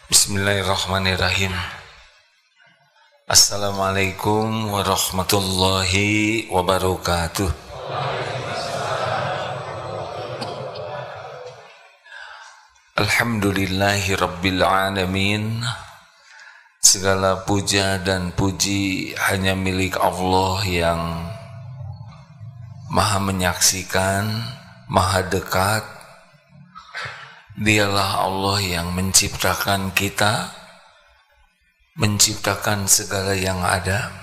Bismillahirrahmanirrahim. Assalamualaikum warahmatullahi wabarakatuh. Alhamdulillahi rabbil alamin. Segala puja dan puji hanya milik Allah yang Maha menyaksikan, Maha dekat. Dialah Allah yang menciptakan kita, menciptakan segala yang ada,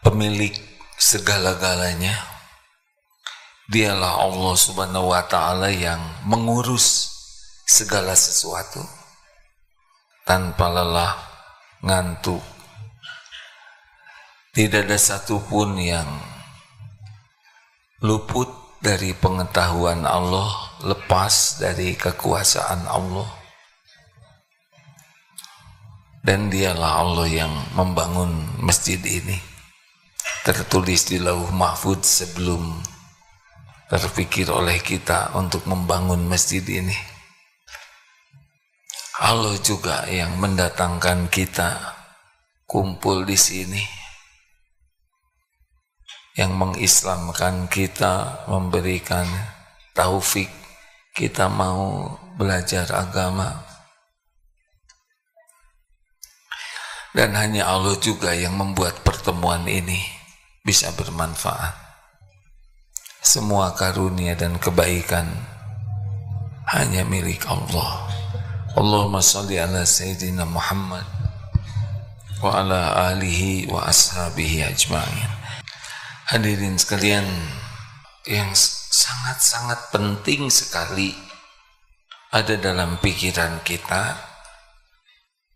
pemilik segala-galanya. Dialah Allah Subhanahu wa ta'ala yang mengurus segala sesuatu tanpa lelah, ngantuk. Tidak ada satupun yang luput dari pengetahuan Allah, lepas dari kekuasaan Allah. Dan dialah Allah yang membangun masjid ini. Tertulis di Lauh Mahfudz sebelum terpikir oleh kita untuk membangun masjid ini. Allah juga yang mendatangkan kita kumpul di sini, yang mengislamkan kita, memberikan taufik kita mau belajar agama. Dan hanya Allah juga yang membuat pertemuan ini bisa bermanfaat. Semua karunia dan kebaikan hanya milik Allah. Allahumma shalli ala Sayyidina Muhammad wa ala alihi wa ashabihi ajma'in. Hadirin sekalian, yang sangat-sangat penting sekali ada dalam pikiran kita,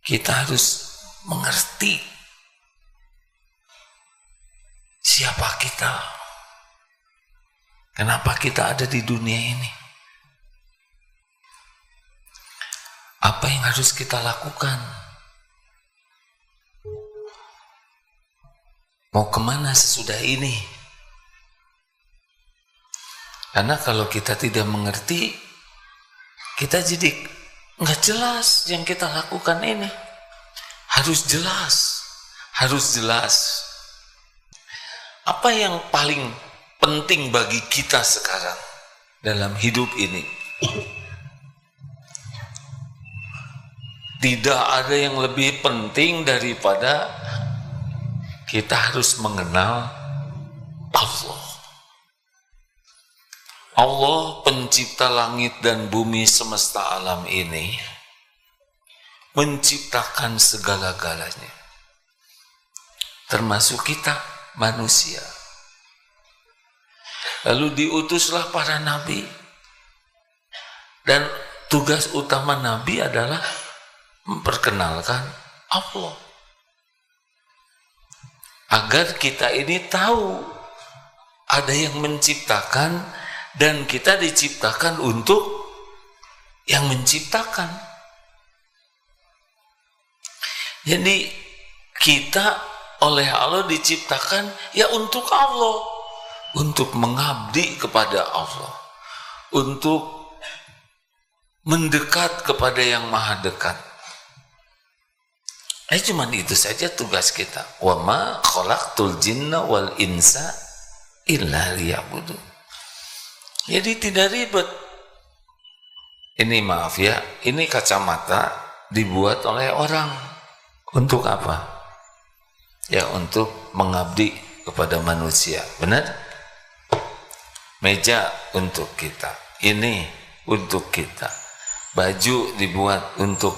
kita harus mengerti siapa kita, kenapa kita ada di dunia ini, apa yang harus kita lakukan, mau kemana sesudah ini. Karena kalau kita tidak mengerti, kita jadi nggak jelas yang kita lakukan ini. Harus jelas. Apa yang paling penting bagi kita sekarang dalam hidup ini? Tidak ada yang lebih penting daripada kita harus mengenal Allah. Allah pencipta langit dan bumi semesta alam ini, menciptakan segala-galanya, termasuk kita manusia. Lalu diutuslah para nabi, dan tugas utama nabi adalah memperkenalkan Allah, agar kita ini tahu ada yang menciptakan dan kita diciptakan untuk yang menciptakan. Jadi kita oleh Allah diciptakan ya untuk Allah, untuk mengabdi kepada Allah, untuk mendekat kepada yang maha dekat. Cuman itu saja tugas kita. Wa ma khalaqtul jinna wal insa illa liya'budun. Jadi tidak ribet. Ini maaf ya, ini kacamata dibuat oleh orang. Untuk apa? Ya untuk mengabdi kepada manusia. Benar? Meja untuk kita. Ini untuk kita. Baju dibuat untuk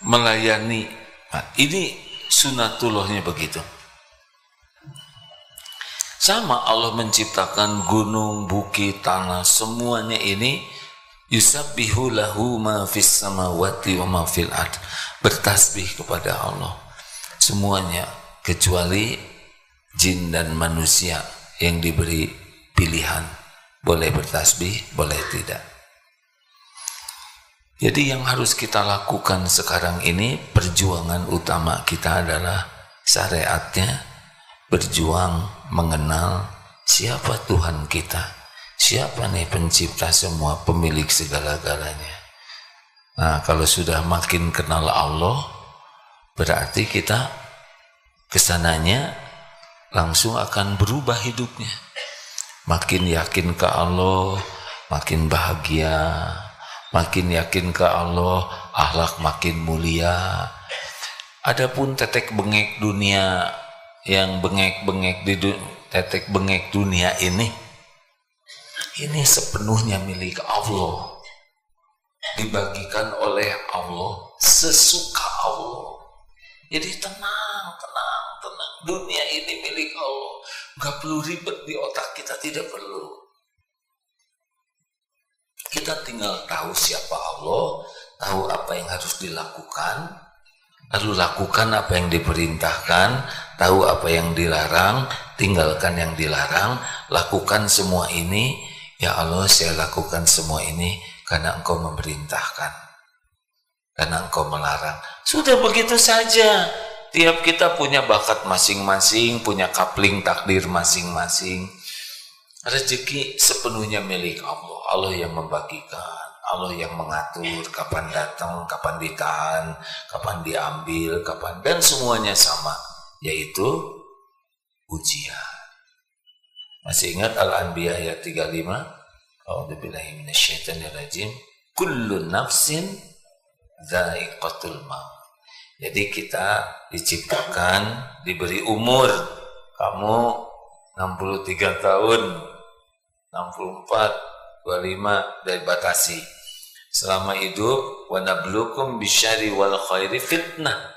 melayani. Nah, ini sunatullahnya begitu. Sama Allah menciptakan gunung, bukit, tanah, semuanya ini yusabbihu lahu ma fis samawati wa ma fil ard. Bertasbih kepada Allah. Semuanya kecuali jin dan manusia yang diberi pilihan. Boleh bertasbih, boleh tidak. Jadi yang harus kita lakukan sekarang ini, perjuangan utama kita adalah syariatnya, berjuang mengenal siapa Tuhan kita, siapa nih pencipta semua, pemilik segala-galanya. Nah, kalau sudah makin kenal Allah, berarti kita kesananya langsung akan berubah hidupnya. Makin yakin ke Allah, makin bahagia. Makin yakin ke Allah, akhlak makin mulia. Adapun tetek bengek dunia yang bengek-bengek di tetek bengek dunia ini sepenuhnya milik Allah, dibagikan oleh Allah sesuka Allah. Jadi tenang. Dunia ini milik Allah, nggak perlu ribet di otak kita, tidak perlu. Kita tinggal tahu siapa Allah, tahu apa yang harus dilakukan, lalu lakukan apa yang diperintahkan, tahu apa yang dilarang, tinggalkan yang dilarang, lakukan semua ini. Ya Allah, saya lakukan semua ini karena Engkau memerintahkan, karena Engkau melarang. Sudah begitu saja. Tiap kita punya bakat masing-masing, punya kapling takdir masing-masing. Rezeki sepenuhnya milik Allah. Allah yang membagikan, Allah yang mengatur kapan datang, kapan ditahan, kapan diambil, kapan, dan semuanya sama, yaitu ujian. Masih ingat Al-Anbiya ayat 35? A'udzubillahi minasyaitonirrajim. Kullu nafsin dha'iqatul maut. Jadi kita diciptakan, diberi umur. Kamu 63 tahun, 64, 25 dari batasi. Selama hidup, wa nabluukum bisyarri wal khairi fitnah.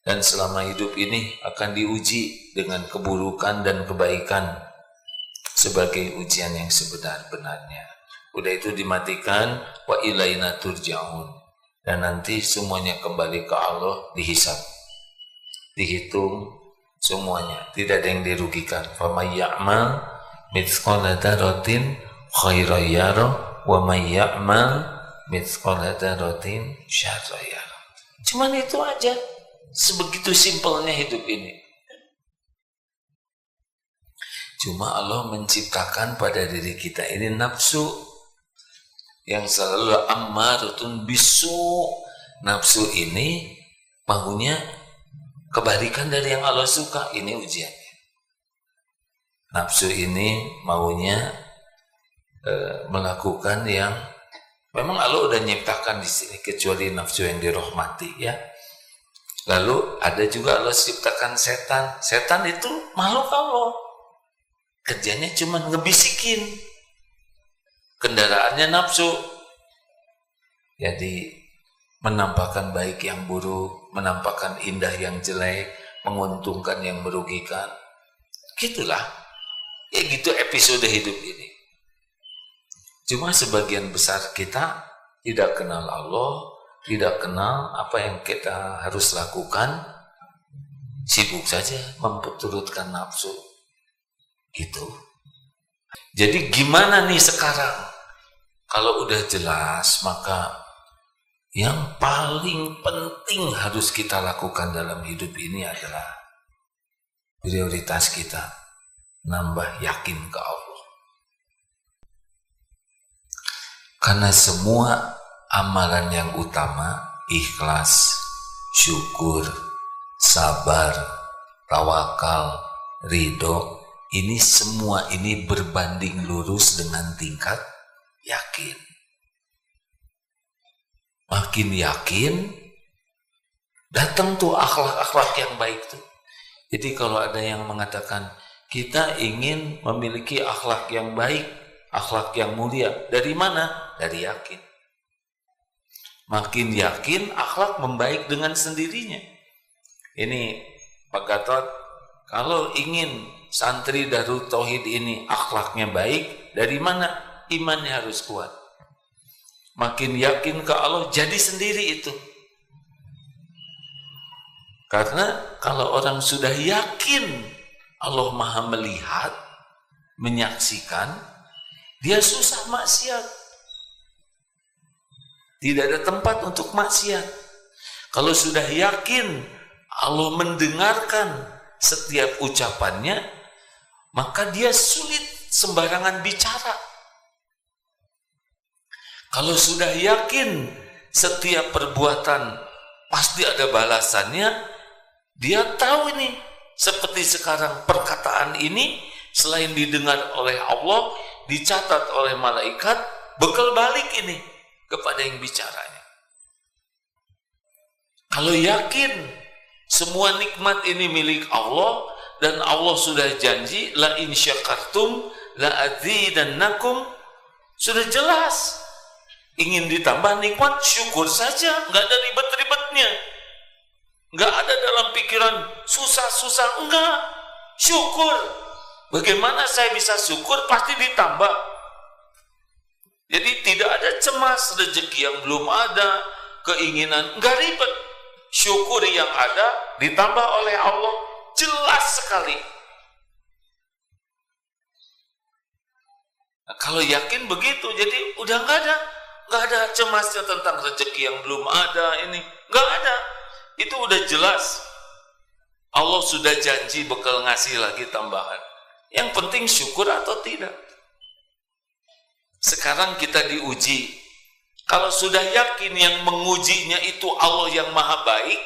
Dan selama hidup ini akan diuji dengan keburukan dan kebaikan sebagai ujian yang sebenar-benarnya. Udah itu dimatikan, wa ilaina turja'un. Dan nanti semuanya kembali ke Allah, dihisab, dihitung semuanya, tidak ada yang dirugikan. Faman ya'mal mithqala dzarratin khairan yarah wa may ya'mal mithqala dzarratin syarran yarah. Cuman itu aja. Sebegitu simpelnya hidup ini. Cuma Allah menciptakan pada diri kita ini nafsu yang selalu ammaratun bisu. Nafsu ini maunya kebalikan dari yang Allah suka. Ini ujiannya. Nafsu ini maunya melakukan yang memang Allah udah nyiptakan di sini, kecuali nafsu yang dirahmati, ya. Lalu ada juga Allah ciptakan setan. Setan itu makhluk Allah. Kerjanya cuma ngebisikin. Kendaraannya nafsu. Jadi menampakkan baik yang buruk, menampakkan indah yang jelek, menguntungkan yang merugikan. Gitulah. Ya gitu episode hidup ini. Cuma sebagian besar kita tidak kenal Allah, tidak kenal apa yang kita harus lakukan, sibuk saja memperturutkan nafsu. Gitu. Jadi gimana nih sekarang? Kalau udah jelas, maka yang paling penting harus kita lakukan dalam hidup ini adalah prioritas kita nambah yakin ke Allah. Karena semua amalan yang utama, ikhlas, syukur, sabar, tawakal, ridho, ini semua ini berbanding lurus dengan tingkat yakin. Makin yakin, datang tuh akhlak-akhlak yang baik tuh. Jadi kalau ada yang mengatakan kita ingin memiliki akhlak yang baik, akhlak yang mulia, dari mana? Dari yakin. Makin yakin, akhlak membaik dengan sendirinya. Ini Pak Gatot, kalau ingin santri Darut Tauhid ini akhlaknya baik, dari mana? Imannya harus kuat. Makin yakin ke Allah, jadi sendiri itu. Karena kalau orang sudah yakin Allah Maha melihat, menyaksikan, dia susah maksiat. Tidak ada tempat untuk maksiat. Kalau sudah yakin Allah mendengarkan setiap ucapannya, maka dia sulit sembarangan bicara. Kalau sudah yakin setiap perbuatan pasti ada balasannya, dia tahu ini. Seperti sekarang perkataan ini selain didengar oleh Allah, dicatat oleh malaikat, bekal balik ini kepada yang bicaranya. Kalau yakin semua nikmat ini milik Allah dan Allah sudah janji la in syakartum la azidannakum, sudah jelas. Ingin ditambah nikmat, syukur saja, nggak ada ribet-ribetnya. Nggak ada dalam pikiran susah-susah, enggak. Syukur. Bagaimana saya bisa syukur? Pasti ditambah. Jadi tidak ada cemas, rezeki yang belum ada, keinginan, enggak ribet. Syukur yang ada ditambah oleh Allah, jelas sekali. Nah, kalau yakin begitu, jadi udah nggak ada cemasnya tentang rezeki yang belum ada ini, nggak ada. Itu udah jelas. Allah sudah janji bakal ngasih lagi tambahan. Yang penting syukur atau tidak. Sekarang kita diuji. Kalau sudah yakin yang mengujinya itu Allah yang maha baik,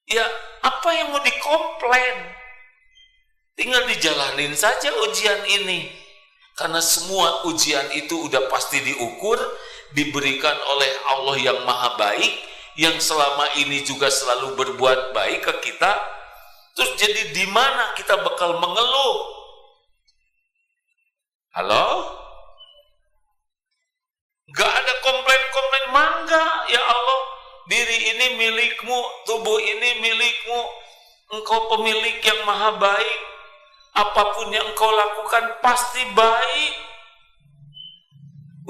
ya apa yang mau dikomplain? Tinggal dijalanin saja ujian ini. Karena semua ujian itu udah pasti diukur, diberikan oleh Allah yang maha baik, yang selama ini juga selalu berbuat baik ke kita. Terus jadi di mana kita bakal mengeluh? Halo? Gak ada komplain-komplain, mangga ya Allah, diri ini milikmu, tubuh ini milikmu, engkau pemilik yang maha baik, apapun yang engkau lakukan pasti baik.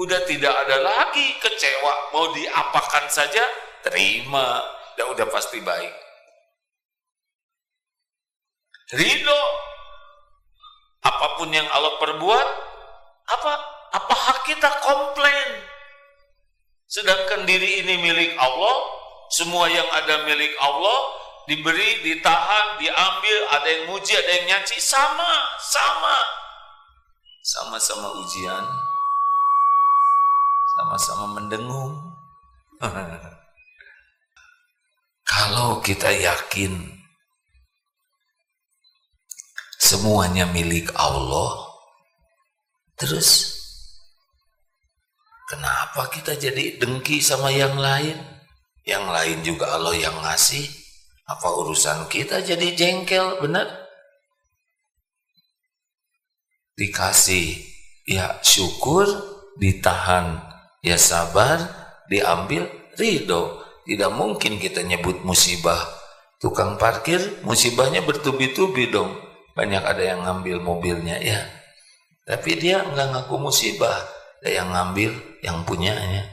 Udah tidak ada lagi kecewa, mau diapakan saja terima, udah pasti baik. Ridho, apapun yang Allah perbuat, apa hak kita komplain? Sedangkan diri ini milik Allah, semua yang ada milik Allah, diberi, ditahan, diambil, ada yang muji, ada yang nyaci, sama-sama ujian, sama-sama mendengung. Kalau kita yakin semuanya milik Allah, terus kenapa kita jadi dengki sama yang lain? Yang lain juga Allah yang ngasih. Apa urusan kita jadi jengkel? Benar? Dikasih, ya syukur, ditahan, ya sabar, diambil, ridho. Tidak mungkin kita nyebut musibah. Tukang parkir, musibahnya bertubi-tubi dong. Banyak ada yang ngambil mobilnya, ya. Tapi dia nggak ngaku musibah. Ada yang ngambil, yang punyanya.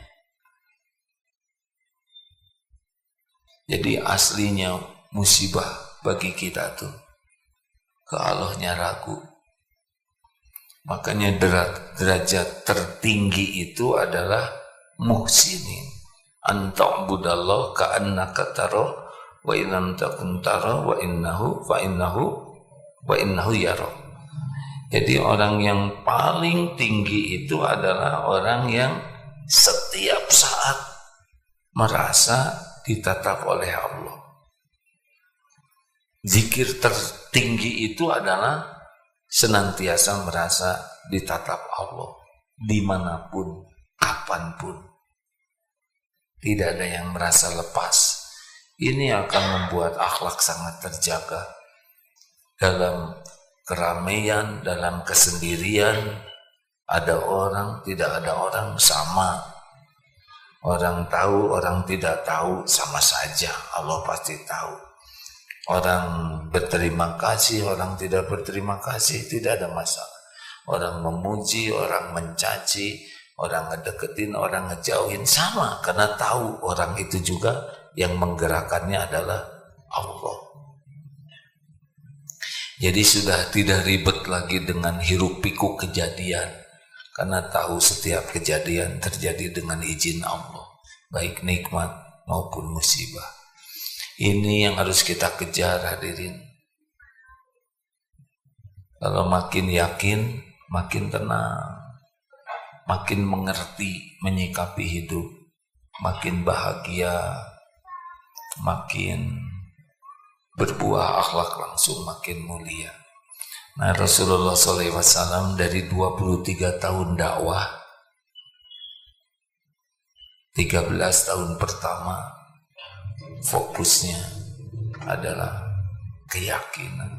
Jadi aslinya musibah bagi kita tuh ke Allahnya ragu. Makanya derajat tertinggi itu adalah muhsinin. Anta'budallah ka'annaka tarahu wa illam takun tarahu wa innahu yarahu. Jadi orang yang paling tinggi itu adalah orang yang setiap saat merasa ditatap oleh Allah. Zikir tertinggi itu adalah senantiasa merasa ditatap Allah dimanapun, kapanpun. Tidak ada yang merasa lepas. Ini akan membuat akhlak sangat terjaga. Dalam keramaian, dalam kesendirian, ada orang, tidak ada orang, sama. Orang tahu, orang tidak tahu, sama saja. Allah pasti tahu. Orang berterima kasih, orang tidak berterima kasih, tidak ada masalah. Orang memuji, orang mencaci, orang ngedeketin, orang ngejauhin, sama. Karena tahu orang itu juga yang menggerakkannya adalah Allah. Jadi sudah tidak ribet lagi dengan hiruk pikuk kejadian. Karena tahu setiap kejadian terjadi dengan izin Allah. Baik nikmat maupun musibah. Ini yang harus kita kejar, hadirin. Kalau makin yakin, makin tenang. Makin mengerti, menyikapi hidup. makin bahagia, makin berbuah akhlak langsung makin mulia. Nah, Rasulullah SAW dari 23 tahun dakwah, 13 tahun pertama fokusnya adalah keyakinan.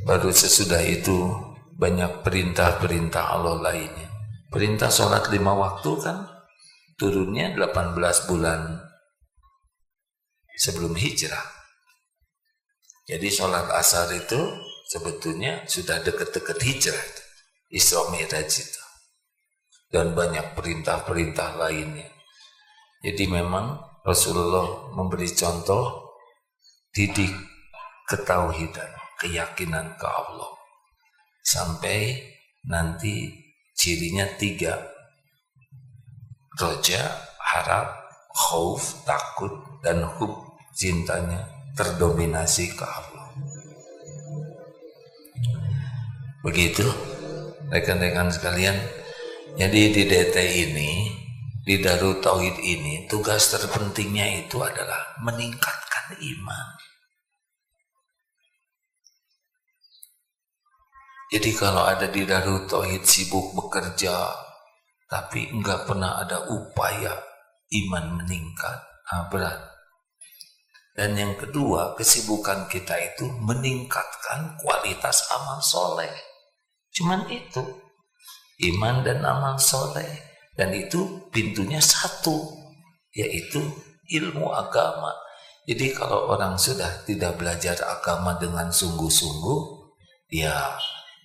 Baru sesudah itu banyak perintah-perintah Allah lainnya. Perintah sholat 5 waktu kan turunnya 18 bulan sebelum hijrah. Jadi sholat asar itu sebetulnya sudah dekat-dekat hijrah, Isra Mi'raj itu. Dan banyak perintah-perintah lainnya. Jadi memang Rasulullah memberi contoh didik ketauhidan, keyakinan ke Allah. Sampai nanti cirinya 3. Roja, harap, khauf, takut, dan hub, cintanya terdominasi ke Allah. Begitu rekan-rekan sekalian. Jadi di DT ini, di Darut Tauhid ini, tugas terpentingnya itu adalah meningkatkan iman. Jadi kalau ada di Darut Tauhid sibuk bekerja, tapi enggak pernah ada upaya iman meningkat, berat. Dan yang kedua, kesibukan kita itu meningkatkan kualitas amal soleh. Cuman itu. Iman dan amal soleh, dan itu pintunya satu, yaitu ilmu agama. Jadi kalau orang sudah tidak belajar agama dengan sungguh-sungguh, dia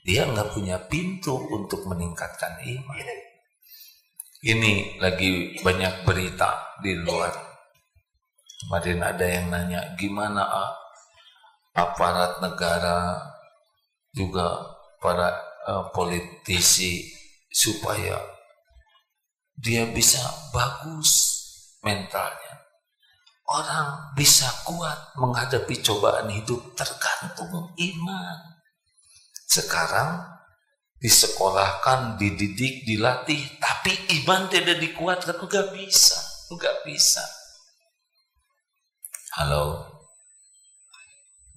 nggak punya pintu untuk meningkatkan iman. Ini lagi banyak berita di luar. Kemarin ada yang nanya, gimana aparat negara juga para politisi supaya dia bisa bagus mentalnya. Orang bisa kuat menghadapi cobaan hidup tergantung iman. Sekarang disekolahkan, dididik, dilatih, tapi iman tidak dikuatkan, enggak bisa. Halo,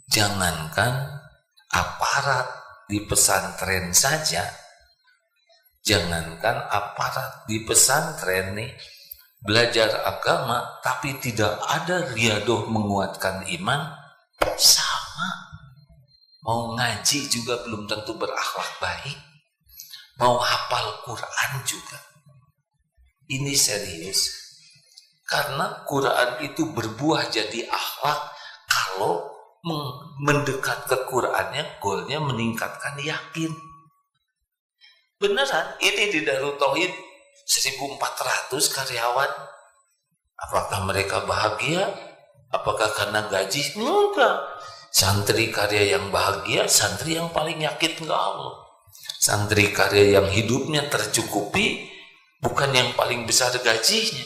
jangankan aparat di pesantren saja, jangankan aparat di pesantren nih belajar agama tapi tidak ada riadoh menguatkan iman, sama. Mau ngaji juga belum tentu berakhlak baik, mau hafal Quran juga. Ini serius, karena Quran itu berbuah jadi akhlak kalau mendekat ke Qurannya, goalnya meningkatkan yakin. Beneran, ini di Darut Tauhid 1.400 karyawan. Apakah mereka bahagia? Apakah karena gaji? Enggak. Santri karya yang bahagia, santri yang paling yakin ke Allah. Santri karya yang hidupnya tercukupi, bukan yang paling besar gajinya,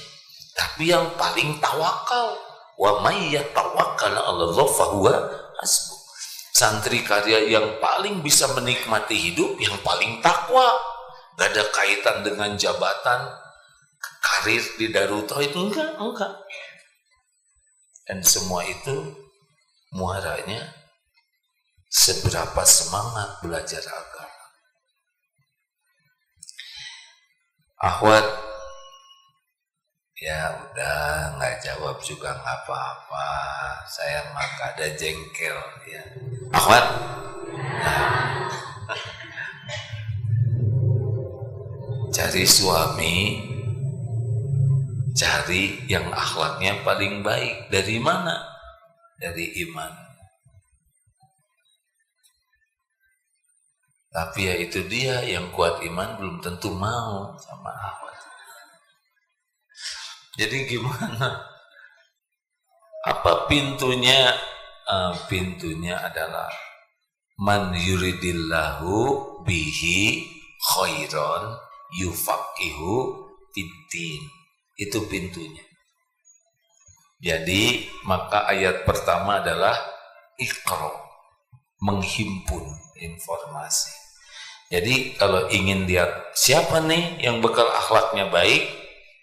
tapi yang paling tawakal. Wa may yatawakkal 'ala Allah fahuwa hasbuh. Santri karya yang paling bisa menikmati hidup, yang paling takwa. Gak ada kaitan dengan jabatan, karir di Darut Tauhid, enggak. Dan semua itu muaranya seberapa semangat belajar agama. Akhwat, ya udah, nggak jawab juga nggak apa-apa. Saya mah ada jengkel ya. Akhwat, cari suami, cari yang akhlaknya paling baik. Dari mana? Dari iman. Tapi ya itu dia, yang kuat iman belum tentu mau sama akhwat. Jadi gimana? Apa pintunya? Pintunya adalah man yuridillahu bihi khairon yufaqihu fiddin. Itu pintunya. Jadi maka ayat pertama adalah iqra, menghimpun informasi. Jadi kalau ingin lihat siapa nih yang bekal akhlaknya baik,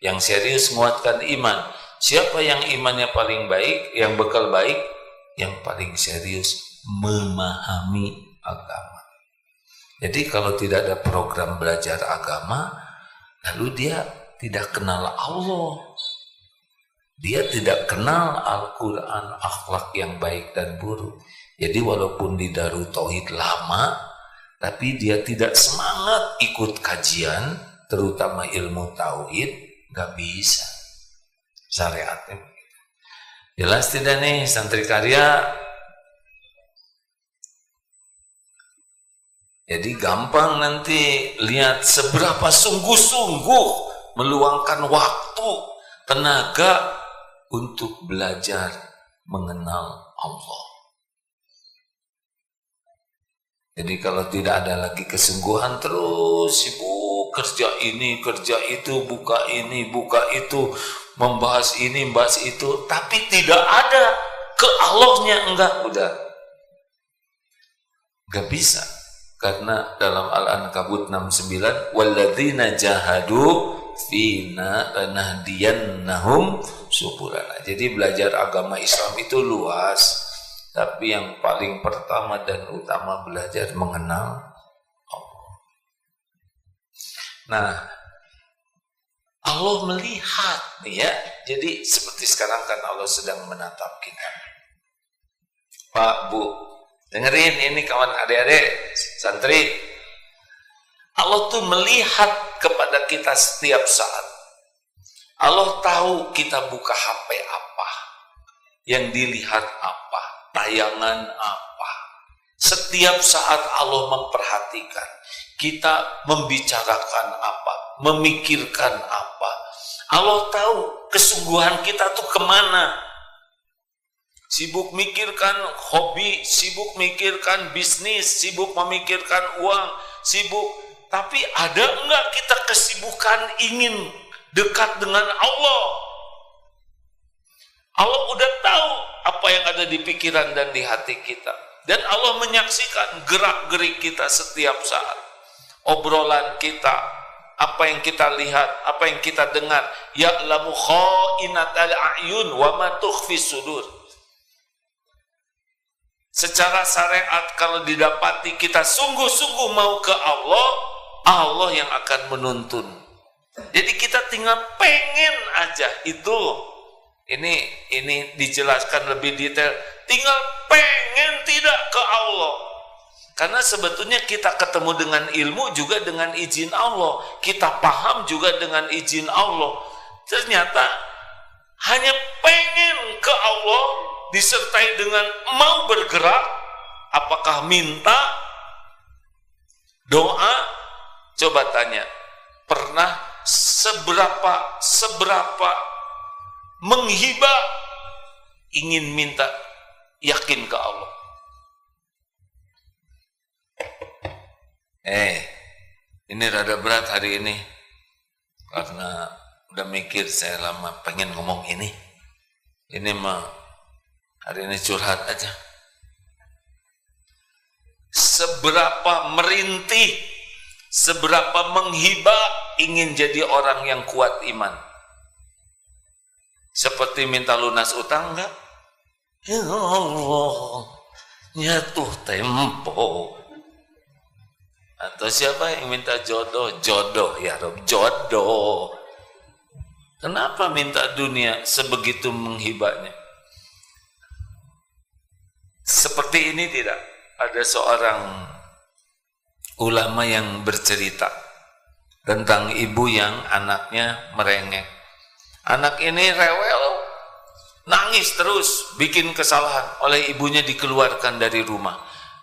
Yang serius menguatkan iman. Siapa yang imannya paling baik, yang bekal baik, yang paling serius memahami agama. Jadi kalau tidak ada program belajar agama, lalu dia tidak kenal Allah. Dia tidak kenal Al-Quran, akhlak yang baik dan buruk. Jadi walaupun di Darut Tauhid lama, tapi dia tidak semangat ikut kajian, terutama ilmu tauhid, nggak bisa. Syariatnya begitu. Jelas tidak nih santri karya? Jadi gampang nanti lihat seberapa sungguh-sungguh meluangkan waktu, tenaga untuk belajar mengenal Allah. Jadi kalau tidak ada lagi kesungguhan, terus sibuk kerja ini, kerja itu, buka ini, buka itu, membahas ini, membahas itu, tapi tidak ada ke Allahnya, enggak, udah enggak bisa. Karena dalam Al-Ankabut 69, walladzina jahadu fina lanahdiyannahum subulana. Jadi belajar agama Islam itu luas. Tapi yang paling pertama dan utama belajar mengenal Allah. Nah, Allah melihat ya. Jadi seperti sekarang kan Allah sedang menatap kita. Pak, Bu, dengerin ini kawan adik-adik, santri. Allah tuh melihat kepada kita setiap saat. Allah tahu kita buka HP apa, yang dilihat apa, tayangan apa. Setiap saat Allah memperhatikan kita membicarakan apa, memikirkan apa. Allah tahu kesungguhan kita tuh kemana. Sibuk mikirkan hobi, sibuk mikirkan bisnis, sibuk memikirkan uang, sibuk. Tapi ada enggak kita kesibukan ingin dekat dengan Allah? Allah udah tahu apa yang ada di pikiran dan di hati kita. Dan Allah menyaksikan gerak-gerik kita setiap saat. Obrolan kita, apa yang kita lihat, apa yang kita dengar. Ya'lamu kha'inatal a'yun wa ma tukhfi sudur. Secara syariat kalau didapati kita sungguh-sungguh mau ke Allah, Allah yang akan menuntun. Jadi kita tinggal pengen aja itu. Ini dijelaskan lebih detail. Tinggal pengen tidak ke Allah. Karena sebetulnya kita ketemu dengan ilmu juga dengan izin Allah. Kita paham juga dengan izin Allah. Ternyata hanya pengen ke Allah disertai dengan mau bergerak. Apakah minta? Doa? Coba tanya. Pernah seberapa menghibah ingin minta yakin ke Allah? Ini rada berat hari ini karena udah mikir saya lama pengen ngomong ini. Ini mah hari ini curhat aja. Seberapa merintih, seberapa menghibah ingin jadi orang yang kuat iman. Seperti minta lunas utang enggak? Ya Allah, nyatuh tempo. Atau siapa yang minta jodoh? Jodoh ya Rob, jodoh. Kenapa minta dunia sebegitu menghibahnya? Seperti ini tidak? Ada seorang ulama yang bercerita tentang ibu yang anaknya merengek. Anak ini rewel, nangis terus, bikin kesalahan. Oleh ibunya dikeluarkan dari rumah.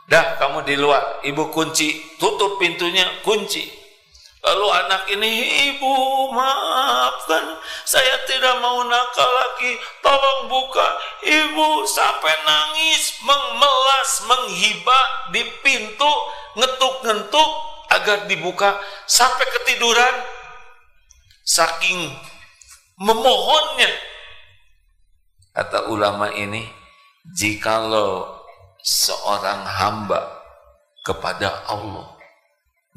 Dah, kamu di luar, ibu kunci, tutup pintunya, kunci. Lalu anak ini, ibu maafkan, saya tidak mau nakal lagi, tolong buka. Ibu sampai nangis, memelas, menghibah di pintu, ngetuk-ngetuk agar dibuka, sampai ketiduran. Saking memohonnya. Kata ulama ini, jikalau seorang hamba kepada Allah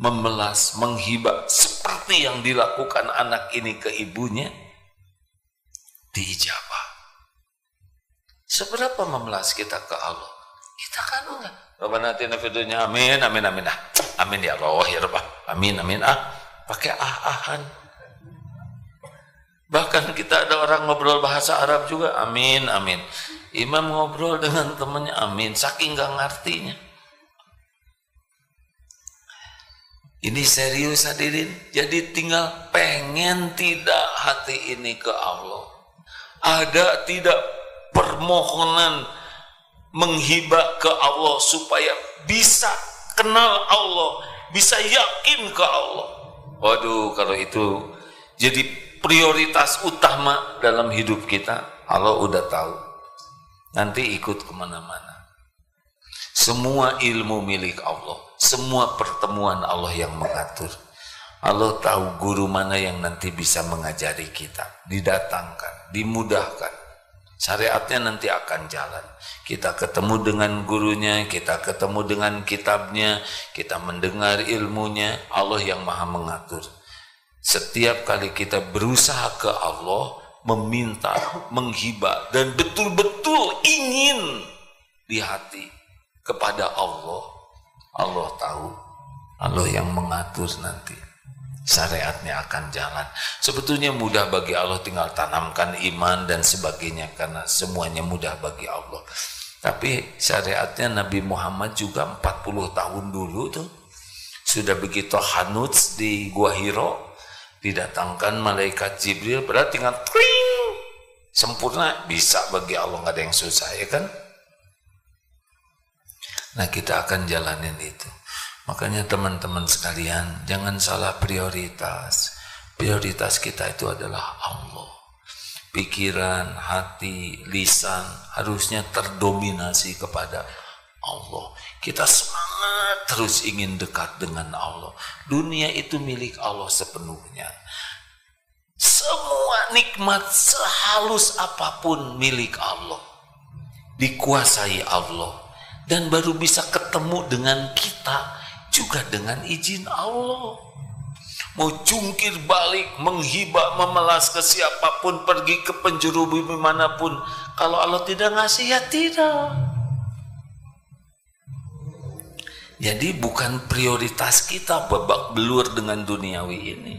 memelas, menghibah seperti yang dilakukan anak ini ke ibunya, diijabah. Seberapa memelas kita ke Allah? Kita kan enggak. Rabbana atina fid dunya, amin, amin, amin. Amin ya Allah, ya Rabbah. Amin, amin. Pakai ahan. Bahkan kita ada orang ngobrol bahasa Arab juga, amin, amin. Imam ngobrol dengan temannya, amin, saking gak ngartinya. Ini serius hadirin. Jadi tinggal pengen tidak hati ini ke Allah. Ada tidak permohonan menghibah ke Allah supaya bisa kenal Allah, bisa yakin ke Allah. Waduh, kalau itu jadi prioritas utama dalam hidup kita, Allah udah tahu. Nanti ikut kemana-mana. Semua ilmu milik Allah, semua pertemuan Allah yang mengatur. Allah tahu guru mana yang nanti bisa mengajari kita, didatangkan, dimudahkan. Syariatnya nanti akan jalan. Kita ketemu dengan gurunya, kita ketemu dengan kitabnya, kita mendengar ilmunya. Allah yang maha mengatur. Setiap kali kita berusaha ke Allah, meminta, menghibah, dan betul-betul ingin di hati kepada Allah, Allah tahu, Allah yang mengatur nanti. Syariatnya akan jalan. Sebetulnya mudah bagi Allah, tinggal tanamkan iman dan sebagainya, karena semuanya mudah bagi Allah. Tapi syariatnya Nabi Muhammad juga 40 tahun dulu tuh sudah begitu hanuts di Gua Hiro, didatangkan malaikat Jibril, berarti tinggal tring, sempurna, bisa bagi Allah, nggak ada yang susah, ya kan? Nah, kita akan jalanin itu. Makanya teman-teman sekalian, jangan salah prioritas. Prioritas kita itu adalah Allah. Pikiran, hati, lisan harusnya terdominasi kepada Allah. Kita semangat terus ingin dekat dengan Allah. Dunia itu milik Allah sepenuhnya. Semua nikmat sehalus apapun milik Allah. Dikuasai Allah. Dan baru bisa ketemu dengan kita juga dengan izin Allah. Mau jungkir balik, menghibah, memelas ke siapapun, pergi ke penjuru bumi manapun, kalau Allah tidak ngasih, ya tidak. Jadi bukan prioritas kita babak belur dengan duniawi ini.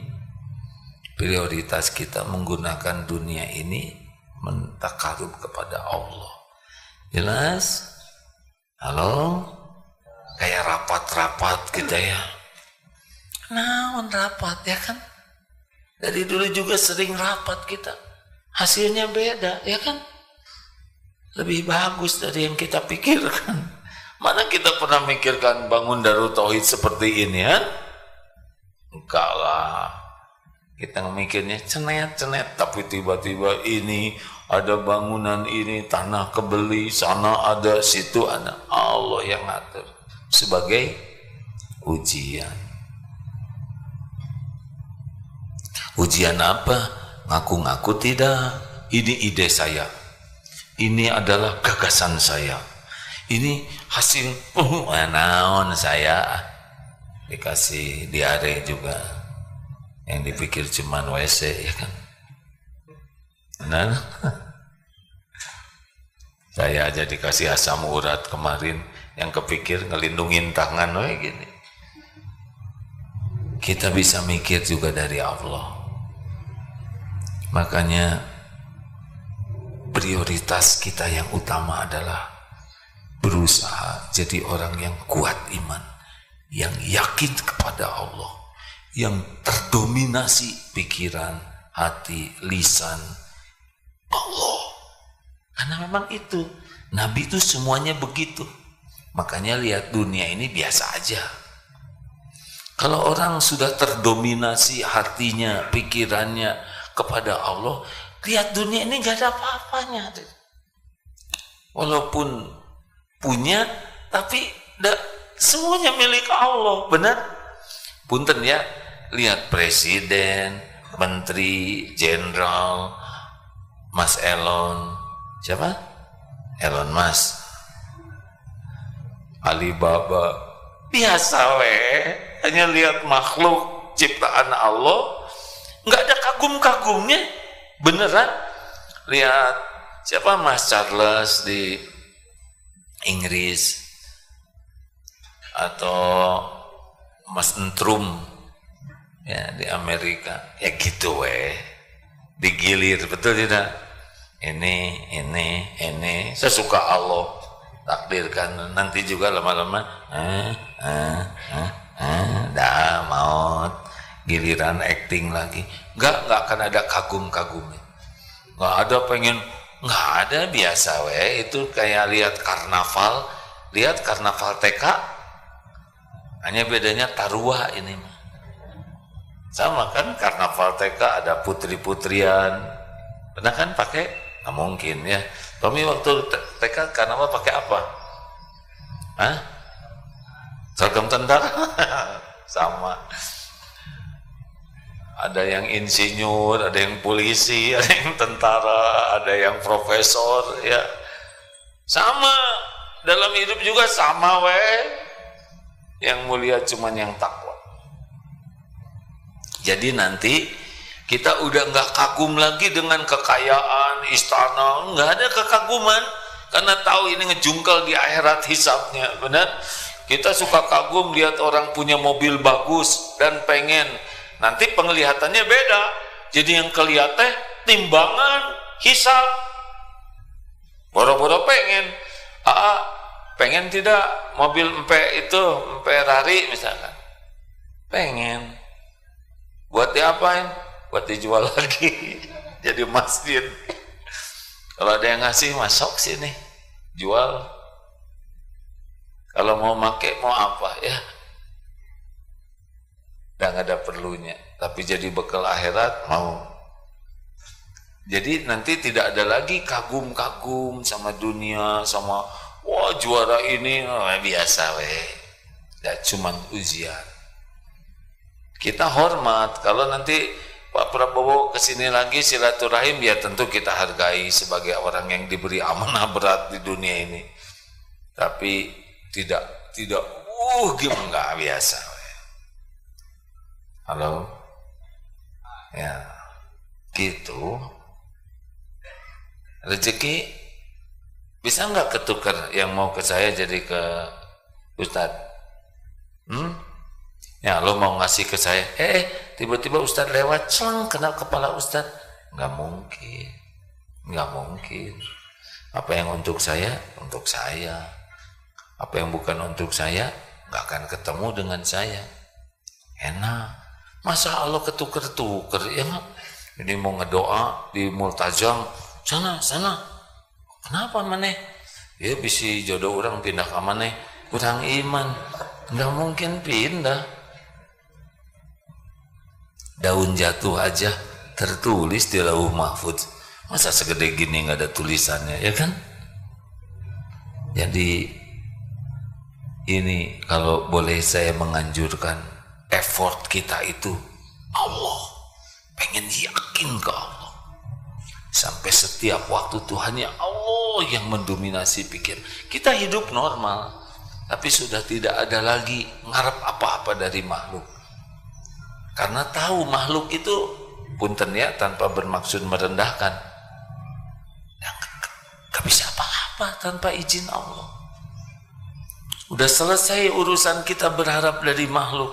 Prioritas kita menggunakan dunia ini mentakarub kepada Allah. Jelas? Halo? Kayak rapat-rapat kita ya. Naon rapat ya kan? Dari dulu juga sering rapat kita. Hasilnya beda ya kan? Lebih bagus dari yang kita pikirkan. Mana kita pernah mikirkan bangun Darut Tauhid seperti ini ya? Enggak lah. Kita mikirnya cenet-cenet, tapi tiba-tiba ini ada bangunan ini, tanah kebeli, sana ada, situ ada. Allah yang ngatur sebagai ujian. Ujian apa? Ngaku-ngaku tidak. Ini ide saya. Ini adalah gagasan saya. Ini hasil naon saya. Dikasih diare juga. Yang dipikir cuman WC ya kan. Nah, saya aja dikasih asam urat kemarin, yang kepikir ngelindungin tangan gini. Kita bisa mikir juga dari Allah. Makanya prioritas kita yang utama adalah berusaha jadi orang yang kuat iman, yang yakin kepada Allah, yang terdominasi pikiran, hati, lisan Allah. Karena memang itu Nabi itu semuanya begitu. Makanya lihat dunia ini biasa aja. Kalau orang sudah terdominasi hatinya, pikirannya kepada Allah, lihat dunia ini gak ada apa-apanya. Walaupun punya, tapi semuanya milik Allah, benar? Punten ya, lihat presiden, menteri, jenderal, Mas Elon, siapa? Elon Musk, Alibaba, biasa hanya lihat makhluk ciptaan Allah, nggak ada kagum-kagumnya, beneran. Lihat siapa Mas Charles di Inggris atau Mas Entrum ya di Amerika, ya gitu digilir, betul tidak? Ini sesuka Allah takdirkan, nanti juga lama-lama dah maut, giliran acting lagi, nggak akan ada kagum-kagumnya, nggak ada pengen, nggak ada, biasa itu kayak lihat karnaval TK, hanya bedanya taruah ini mah. Sama kan karnaval TK ada putri-putrian, pernah kan pakai? Nggak mungkin ya. Tommy waktu TK karnaval pakai apa? Hah? Seragam tentara? Sama. Ada yang insinyur, ada yang polisi, ada yang tentara, ada yang profesor, ya. Sama, dalam hidup juga sama Yang mulia cuman yang takwa. Jadi nanti kita udah nggak kagum lagi dengan kekayaan, istana, nggak ada kekaguman, karena tahu ini ngejungkal di akhirat hisabnya, benar? Kita suka kagum lihat orang punya mobil bagus dan pengen, nanti penglihatannya beda, jadi yang kelihatan timbangan hisab, boro-boro pengen tidak mobil empe Ferrari misalkan, pengen, buat diapain? Buat dijual lagi jadi masjid. Kalau ada yang ngasih, masuk sini jual. Kalau mau make mau apa ya, udah nggak ada perlunya, tapi jadi bekal akhirat mau. Jadi nanti tidak ada lagi kagum-kagum sama dunia, sama wah juara ini, biasa ya cuman ujian. Kita hormat, kalau nanti Pak Prabowo kesini lagi silaturahim, ya tentu kita hargai sebagai orang yang diberi amanah berat di dunia ini. Tapi tidak gimana, enggak, biasa. Halo? Ya, gitu. Rezeki bisa enggak ketukar, yang mau ke saya jadi ke Ustadz? Ya, lo mau ngasih ke saya, tiba-tiba Ustadz lewat, kena kepala Ustadz. Nggak mungkin. Apa yang untuk saya, untuk saya. Apa yang bukan untuk saya, nggak akan ketemu dengan saya. Enak. Masa Allah ketuker-tuker, ya nggak? Ini mau ngedoa di multazam, sana. Kenapa maneh? Ya bisa jodoh orang pindah ke maneh, kurang iman. Nggak mungkin pindah. Daun jatuh aja tertulis di Lauh Mahfudz, masa segede gini nggak ada tulisannya, ya kan? Jadi ini kalau boleh saya menganjurkan, effort kita itu Allah, pengen yakin ke Allah, sampai setiap waktu Tuhannya Allah yang mendominasi pikir. Kita hidup normal, tapi sudah tidak ada lagi ngarep apa-apa dari makhluk. Karena tahu makhluk itu, punten ya, tanpa bermaksud merendahkan, gak bisa apa-apa tanpa izin Allah. Udah selesai urusan kita berharap dari makhluk.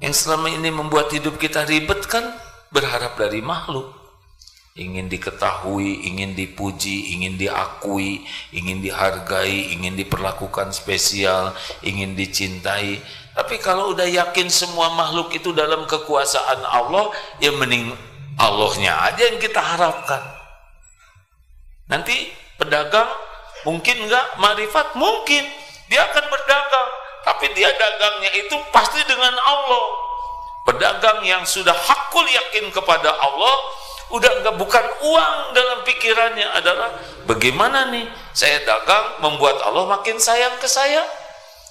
Yang selama ini membuat hidup kita ribet kan berharap dari makhluk. Ingin diketahui, ingin dipuji, ingin diakui, ingin dihargai, ingin diperlakukan spesial, ingin dicintai. Tapi kalau udah yakin semua makhluk itu dalam kekuasaan Allah, ya mending Allahnya aja yang kita harapkan. Nanti pedagang mungkin enggak marifat, mungkin dia akan berdagang, tapi dia dagangnya itu pasti dengan Allah. Pedagang yang sudah hakul yakin kepada Allah, udah enggak, bukan uang dalam pikirannya, adalah bagaimana nih saya dagang membuat Allah makin sayang ke saya.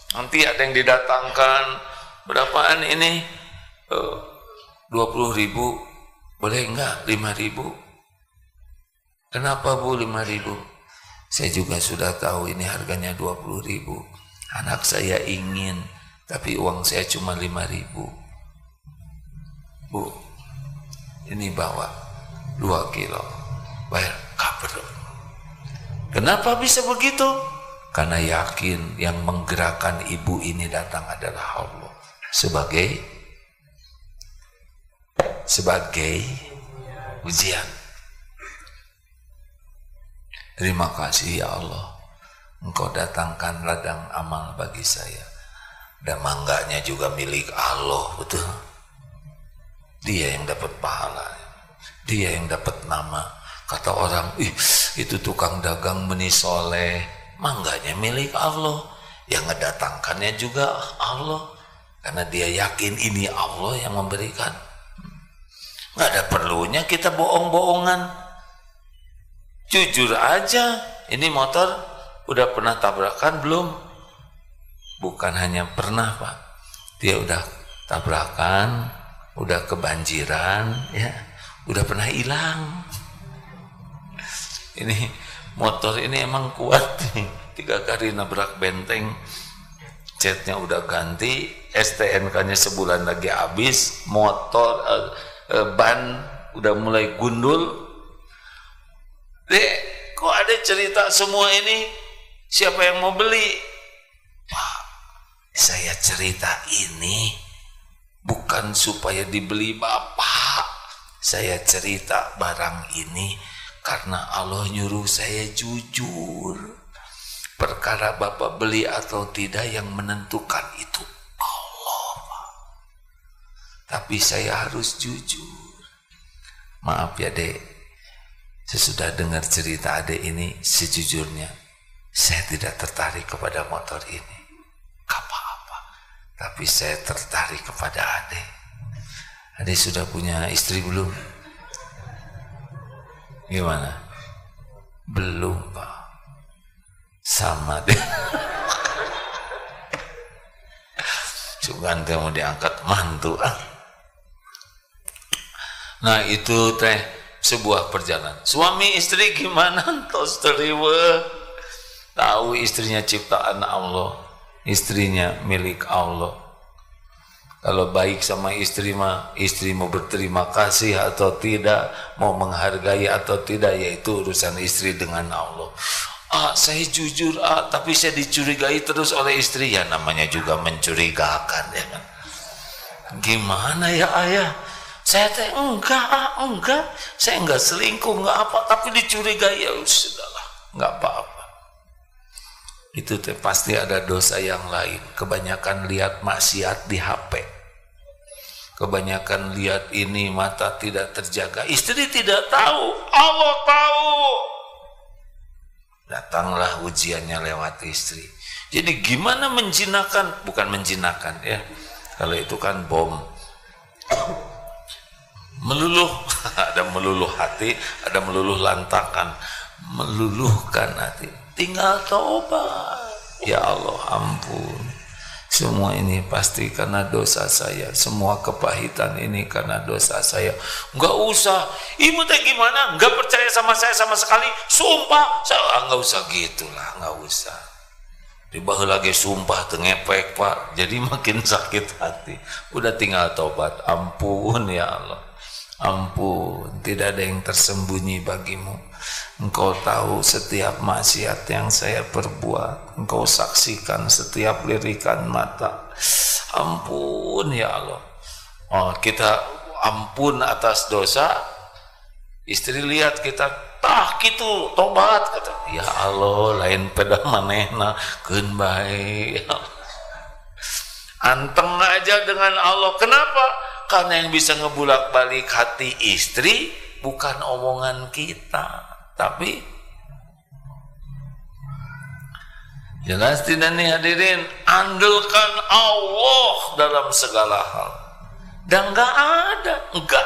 Nanti ada yang didatangkan, berapaan ini? 20.000, boleh enggak 5.000? Kenapa Bu 5.000? Saya juga sudah tahu ini harganya 20.000. Anak saya ingin, tapi uang saya cuma 5.000. Bu, ini bawa 2 kilo, bayar kabar. Kenapa bisa begitu? Karena yakin yang menggerakkan ibu ini datang adalah Allah sebagai ujian. Terima kasih ya Allah, Engkau datangkan ladang amal bagi saya. Dan mangganya juga milik Allah, betul. Dia yang dapat pahala, dia yang dapat nama. Kata orang, itu tukang dagang benih soleh, mangganya milik Allah. Yang ngedatangkannya juga Allah, karena dia yakin ini Allah yang memberikan. Nggak ada perlunya kita bohong-bohongan. Jujur aja, ini motor udah pernah tabrakan belum? Bukan hanya pernah, Pak, dia udah tabrakan, udah kebanjiran, ya, udah pernah hilang. Ini motor ini emang kuat nih. 3 kali nabrak benteng, catnya udah ganti, STNK-nya sebulan lagi habis, motor ban udah mulai gundul. Dek, kok ada cerita semua ini? Siapa yang mau beli? Pak, saya cerita ini bukan supaya dibeli Bapak. Saya cerita barang ini karena Allah nyuruh saya jujur. Perkara Bapak beli atau tidak yang menentukan itu Allah, Pak. Tapi saya harus jujur. Maaf ya, Dek, sesudah dengar cerita Adek ini, sejujurnya saya tidak tertarik kepada motor ini. Gak apa-apa, tapi saya tertarik kepada Adek. Adek sudah punya istri belum? Gimana? Belum, Pak. Sama deh. Cuman dia mau diangkat mantu. Nah itu teh sebuah perjalanan. Suami istri gimana? Tos teriwe. Tahu istrinya ciptaan Allah, istrinya milik Allah. Kalau baik sama istri mah, istri mau berterima kasih atau tidak, mau menghargai atau tidak, yaitu urusan istri dengan Allah. Saya jujur, tapi saya dicurigai terus oleh istri. Ya namanya juga mencurigakan, ya kan. Gimana ya ayah? Saya teh enggak, saya enggak selingkuh, enggak apa, tapi dicurigai. Ya sudahlah, enggak apa-apa. Itu teh pasti ada dosa yang lain. Kebanyakan lihat maksiat di HP, kebanyakan lihat ini, mata tidak terjaga. Istri tidak tahu, Allah tahu. Datanglah ujiannya lewat istri. Jadi gimana menjinakkan? Bukan menjinakkan ya, kalau itu kan bom. Meluluh, ada meluluh hati, ada meluluh lantakan. Meluluhkan hati, tinggal tobat. Ya Allah, ampun. Semua ini pasti karena dosa saya. Semua kepahitan ini karena dosa saya. Enggak usah. Ibu teh gimana? Enggak percaya sama saya sama sekali. Sumpah. Enggak usah gitulah, enggak usah. Dibahas lagi sumpah tengepek, Pak. Jadi makin sakit hati. Udah tinggal tobat. Ampun ya Allah. Ampun, tidak ada yang tersembunyi bagimu. Engkau tahu setiap maksiat yang saya perbuat. Engkau saksikan setiap lirikan mata. Ampun ya Allah. Kita ampun atas dosa. Istri lihat kita gitu tobat, kata, ya Allah, lain peda manehna keun bae. Anteng aja dengan Allah. Kenapa? Karena yang bisa ngebulak-balik hati istri bukan omongan kita, tapi jelas tidak nih hadirin, andalkan Allah dalam segala hal. Dan enggak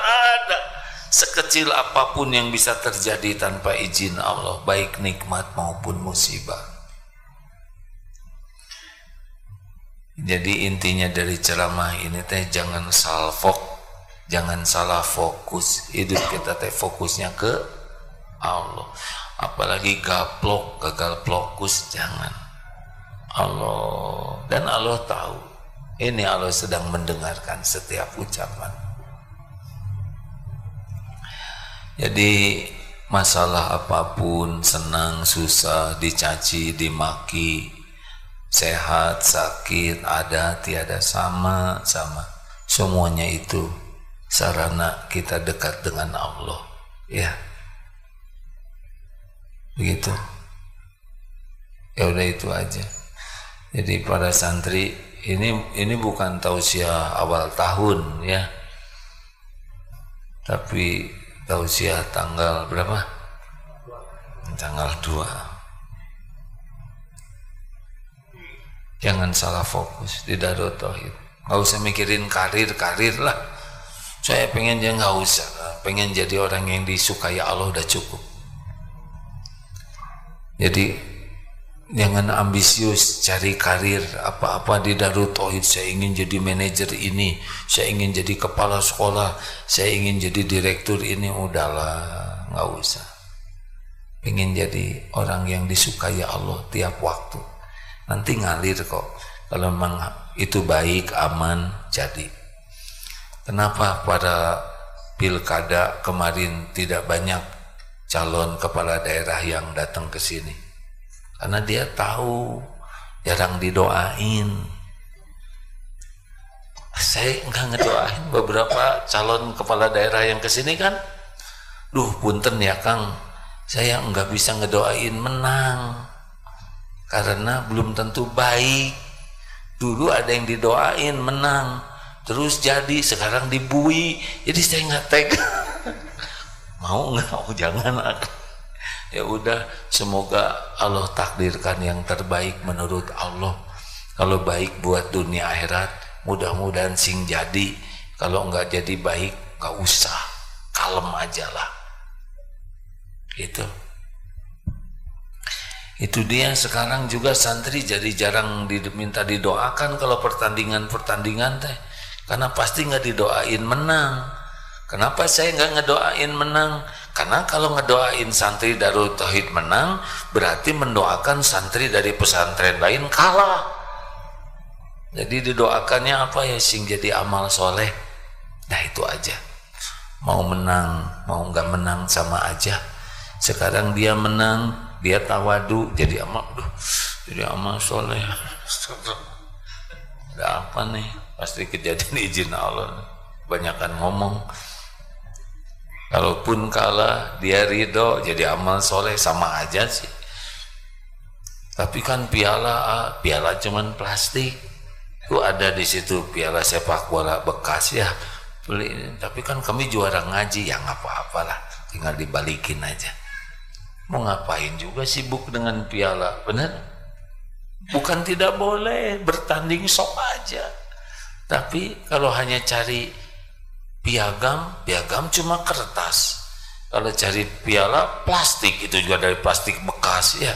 ada sekecil apapun yang bisa terjadi tanpa izin Allah, baik nikmat maupun musibah. Jadi intinya dari ceramah ini teh jangan salah fokus. Hidup kita teh fokusnya ke Allah. Apalagi gagal fokus, jangan. Allah, dan Allah tahu Ini Allah sedang mendengarkan setiap ucapan. Jadi masalah apapun, senang, susah, dicaci, dimaki, sehat, sakit, ada, tiada, sama. Semuanya itu sarana kita dekat dengan Allah. Ya, begitu. Ya udah itu aja. Jadi para santri, ini bukan tausiah awal tahun ya, tapi tausiah tanggal berapa? Tanggal 2. Jangan salah fokus di Darut Tauhid. Gak usah mikirin karir lah. Saya pengen gak usah. Pengen jadi orang yang disukai Allah udah cukup. Jadi jangan ambisius cari karir apa-apa di Darut Tauhid. Saya ingin jadi manajer ini, saya ingin jadi kepala sekolah, saya ingin jadi direktur ini. Udahlah, nggak usah. Ingin jadi orang yang disukai Allah tiap waktu, nanti ngalir kok. Kalau memang itu baik, aman, jadi. Kenapa pada pilkada kemarin tidak banyak calon kepala daerah yang datang ke sini? Karena dia tahu jarang didoain. Saya enggak ngedoain beberapa calon kepala daerah yang kesini kan. Duh punten ya Kang, saya enggak bisa ngedoain menang karena belum tentu baik. Dulu ada yang didoain menang, terus jadi, sekarang dibui. Jadi saya enggak tega. Mau enggak? Oh, jangan. Ya udah, semoga Allah takdirkan yang terbaik menurut Allah. Kalau baik buat dunia akhirat, mudah-mudahan sing jadi. Kalau enggak jadi baik, enggak usah, kalem aja lah. Itu dia. Sekarang juga santri jadi jarang diminta didoakan kalau pertandingan teh, karena pasti enggak didoain menang. Kenapa saya enggak ngedoain menang? Karena kalau ngedoain santri Darut Tauhid menang, berarti mendoakan santri dari pesantren lain kalah. Jadi didoakannya apa ya? Sing jadi amal soleh. Nah itu aja. Mau menang, mau nggak menang sama aja. Sekarang dia menang, dia tawadu, jadi amal soleh. Ada apa nih? Pasti kejadian izin Allah. Banyakan ngomong. Kalaupun kalah dia ridho, jadi amal soleh, sama aja sih. Tapi kan piala cuman plastik. Itu ada di situ piala sepak bola bekas ya. Beli. Tapi kan kami juara ngaji, ya nggak apa-apa lah, tinggal dibalikin aja. Mau ngapain juga sibuk dengan piala, bener? Bukan tidak boleh bertanding, sok aja. Tapi kalau hanya cari piagam cuma kertas. Kalau cari piala plastik, itu juga dari plastik bekas ya.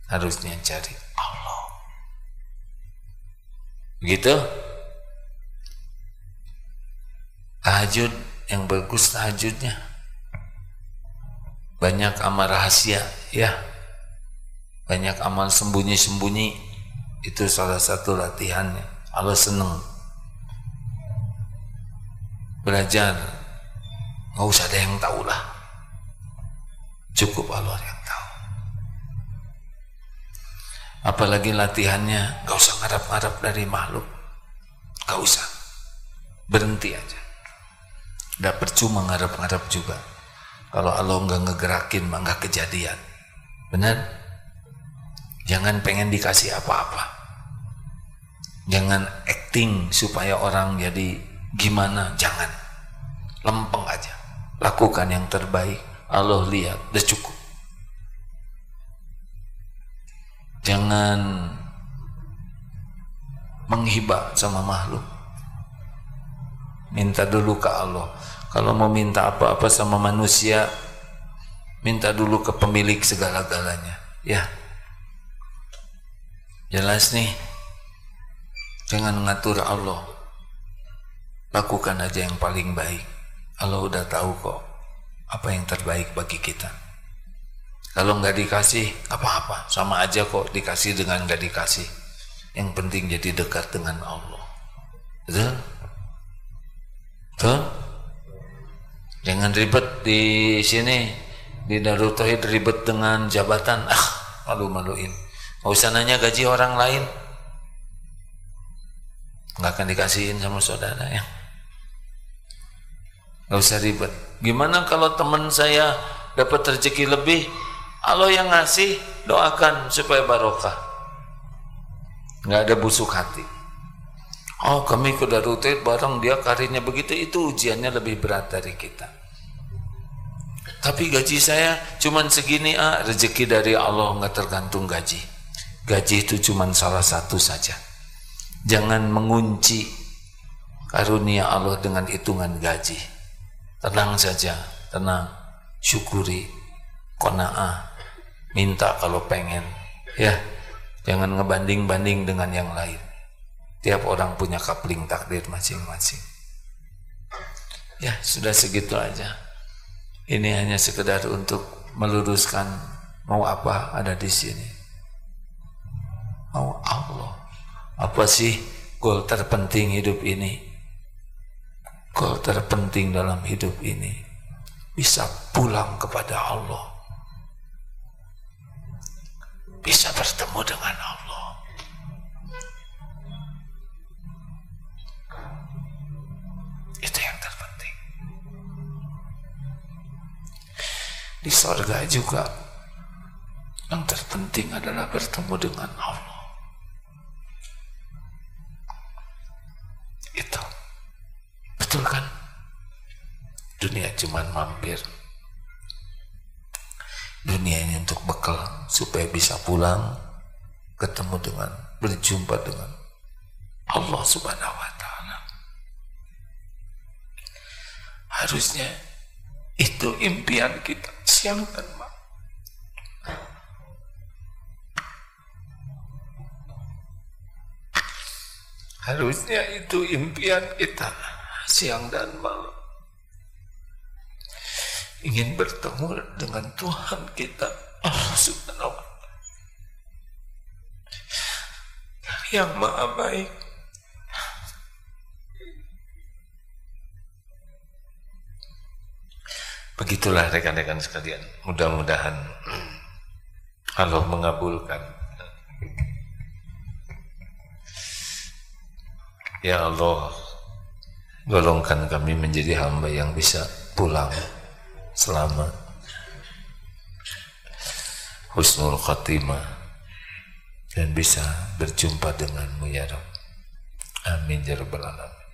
Harusnya cari Allah. Begitu. Tahajud yang bagus, tahajudnya banyak amal rahasia ya. Banyak amal sembunyi-sembunyi. Itu salah satu latihannya. Allah seneng. Belajar, nggak usah ada yang tahu lah, cukup Allah yang tahu. Apalagi latihannya, nggak usah ngarap-ngarap dari makhluk, nggak usah, berhenti aja. Udah percuma ngarap-ngarap juga. Kalau Allah nggak ngegerakin, mah nggak kejadian. Benar? Jangan pengen dikasih apa-apa. Jangan acting supaya orang jadi gimana, jangan. Lempeng aja, lakukan yang terbaik. Allah lihat, udah cukup. Jangan menghibah sama makhluk. Minta dulu ke Allah. Kalau mau minta apa-apa sama manusia, minta dulu ke pemilik segala-galanya ya. Jelas nih. Jangan ngatur Allah, lakukan aja yang paling baik. Allah udah tahu kok apa yang terbaik bagi kita. Kalau nggak dikasih apa-apa, sama aja kok dikasih dengan nggak dikasih. Yang penting jadi dekat dengan Allah. Betul? Betul? Jangan ribet di sini, di Darut Tauhid ribet dengan jabatan. Malu-maluin. Nggak usah nanya gaji orang lain. Nggak akan dikasihin sama saudara ya. Nggak usah ribet. Gimana kalau teman saya dapat rezeki lebih? Allah yang ngasih, doakan supaya barokah. Nggak ada busuk hati. Oh, kami ke Darut Tauhid bareng, dia karirnya begitu, itu ujiannya lebih berat dari kita. Tapi gaji saya cuman segini, rezeki dari Allah, nggak tergantung gaji. Gaji itu cuman salah satu saja. Jangan mengunci karunia Allah dengan hitungan gaji. Tenang saja, tenang, syukuri, qanaah, minta kalau pengen, ya. Jangan ngebanding-banding dengan yang lain. Tiap orang punya kapling takdir masing-masing. Ya, sudah segitu aja. Ini hanya sekedar untuk meluruskan mau apa ada di sini. Mau Allah. Apa sih goal terpenting hidup ini? Goal terpenting dalam hidup ini bisa pulang kepada Allah. Bisa bertemu dengan Allah. Itu yang terpenting. Di surga juga yang terpenting adalah bertemu dengan Allah. Itu betul kan? Dunia cuma mampir. Dunia ini untuk bekal supaya bisa pulang, ketemu dengan, berjumpa dengan Allah Subhanahu wa Ta'ala. Harusnya itu impian kita siang dan malam. Harusnya itu impian kita siang dan malam. Ingin bertemu dengan Tuhan kita Allah Subhanahu wa Ta'ala yang Maha Baik. Begitulah rekan-rekan sekalian, mudah-mudahan Allah mengabulkan. Ya Allah, golongkan kami menjadi hamba yang bisa pulang selamat, husnul khatimah, dan bisa berjumpa denganmu ya Rabb. Amin ya Rabbal alamin.